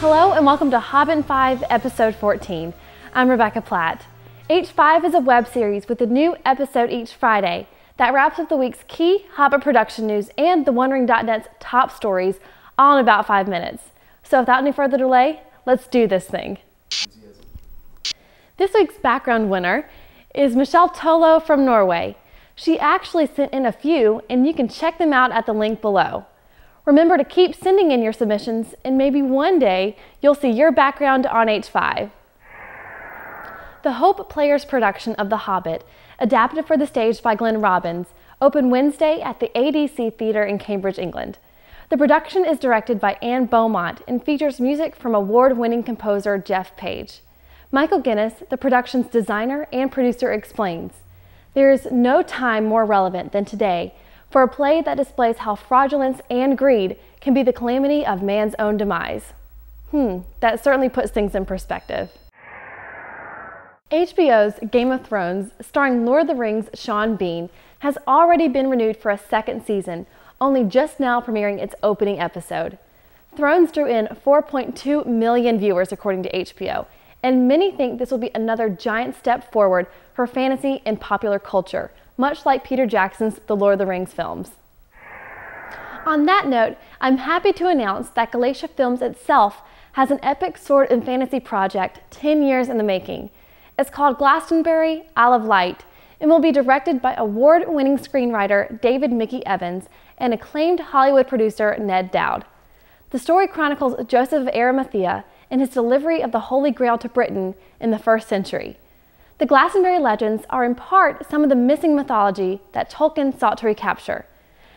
Hello and welcome to Hobbit 5 episode 14. I'm Rebecca Platt. H5 is a web series with a new episode each Friday that wraps up the week's key Hobbit production news and thewondering.net's top stories all in about 5 minutes. So without any further delay, let's do this thing. This week's background winner is Michelle Tolo from Norway. She actually sent in a few and you can check them out at the link below. Remember to keep sending in your submissions and maybe one day you'll see your background on H5. The Hope Players production of The Hobbit, adapted for the stage by Glenn Robbins, opened Wednesday at the ADC Theatre in Cambridge, England. The production is directed by Anne Beaumont and features music from award-winning composer Jeff Page. Michael Guinness, the production's designer and producer, explains, "There is no time more relevant than today for a play that displays how fraudulence and greed can be the calamity of man's own demise." That certainly puts things in perspective. HBO's Game of Thrones, starring Lord of the Rings' Sean Bean, has already been renewed for a second season, only just now premiering its opening episode. Thrones drew in 4.2 million viewers according to HBO, and many think this will be another giant step forward for fantasy and popular culture, much like Peter Jackson's The Lord of the Rings films. On that note, I'm happy to announce that Galatia Films itself has an epic sword and fantasy project 10 years in the making. It's called Glastonbury, Isle of Light, and will be directed by award-winning screenwriter David Mickey Evans and acclaimed Hollywood producer Ned Dowd. The story chronicles Joseph of Arimathea and his delivery of the Holy Grail to Britain in the 1st century. The Glastonbury legends are in part some of the missing mythology that Tolkien sought to recapture.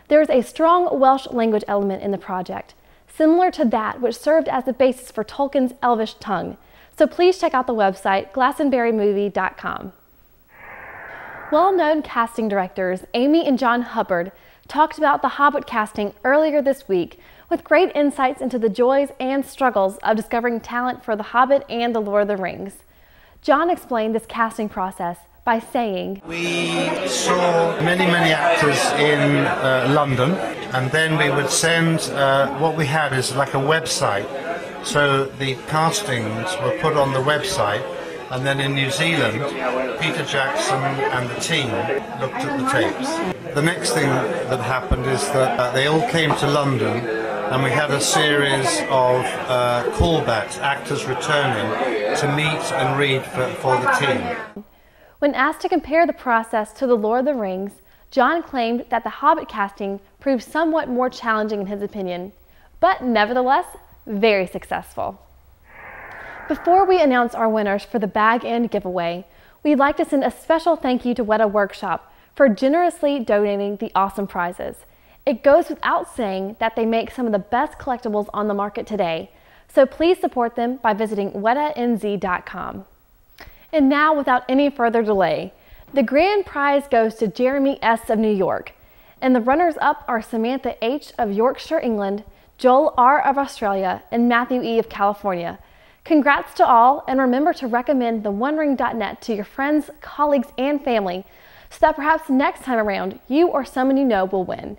There is a strong Welsh language element in the project, similar to that which served as the basis for Tolkien's Elvish tongue, so please check out the website glastonburymovie.com. Well-known casting directors Amy and John Hubbard talked about the Hobbit casting earlier this week with great insights into the joys and struggles of discovering talent for The Hobbit and The Lord of the Rings. John explained this casting process by saying, "We saw many actors in London, and then we would send, what we had is like a website. So the castings were put on the website, and then in New Zealand, Peter Jackson and the team looked at the tapes. The next thing that happened is that they all came to London, and we had a series of callbacks, actors returning to meet and read for the team." When asked to compare the process to The Lord of the Rings, John claimed that the Hobbit casting proved somewhat more challenging in his opinion, but nevertheless, very successful. Before we announce our winners for the Bag End giveaway, we'd like to send a special thank you to Weta Workshop for generously donating the awesome prizes. It goes without saying that they make some of the best collectibles on the market today, so please support them by visiting wetanz.com. And now, without any further delay, the grand prize goes to Jeremy S. of New York, and the runners-up are Samantha H. of Yorkshire, England, Joel R. of Australia, and Matthew E. of California. Congrats to all, and remember to recommend thewondering.net to your friends, colleagues, and family so that perhaps next time around, you or someone you know will win.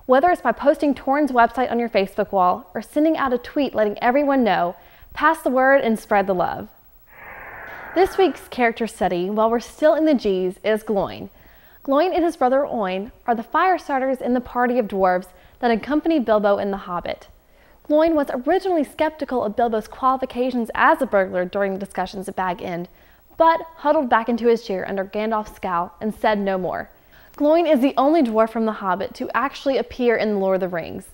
Whether it's by posting Torrens' website on your Facebook wall or sending out a tweet letting everyone know, pass the word and spread the love. This week's character study, while we're still in the G's, is Gloin. Gloin and his brother Oin are the fire starters in the party of dwarves that accompany Bilbo in The Hobbit. Gloin was originally skeptical of Bilbo's qualifications as a burglar during discussions at Bag End, but huddled back into his chair under Gandalf's scowl and said no more. Gloin is the only dwarf from The Hobbit to actually appear in The Lord of the Rings.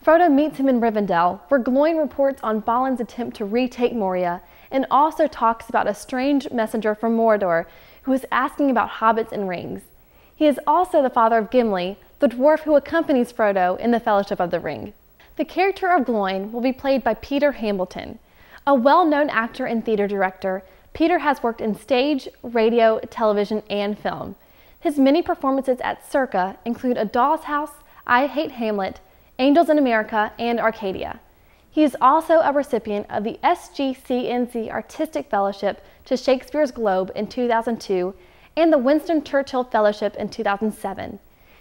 Frodo meets him in Rivendell, where Gloin reports on Balin's attempt to retake Moria, and also talks about a strange messenger from Mordor who is asking about hobbits and rings. He is also the father of Gimli, the dwarf who accompanies Frodo in the Fellowship of the Ring. The character of Gloin will be played by Peter Hambleton. A well-known actor and theater director, Peter has worked in stage, radio, television, and film. His many performances at Circa include A Doll's House, I Hate Hamlet, Angels in America, and Arcadia. He is also a recipient of the SGCNC Artistic Fellowship to Shakespeare's Globe in 2002 and the Winston Churchill Fellowship in 2007.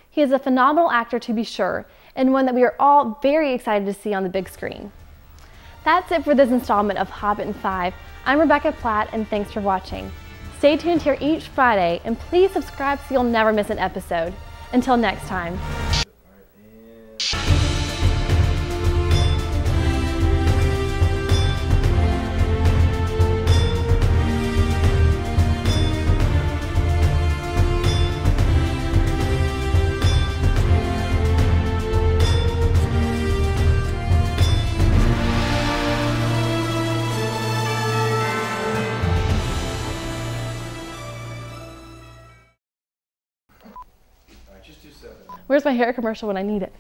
He is a phenomenal actor to be sure, and one that we are all very excited to see on the big screen. That's it for this installment of Hobbit in 5. I'm Rebecca Platt, and thanks for watching. Stay tuned here each Friday, and please subscribe so you'll never miss an episode. Until next time. Where's my hair commercial when I need it?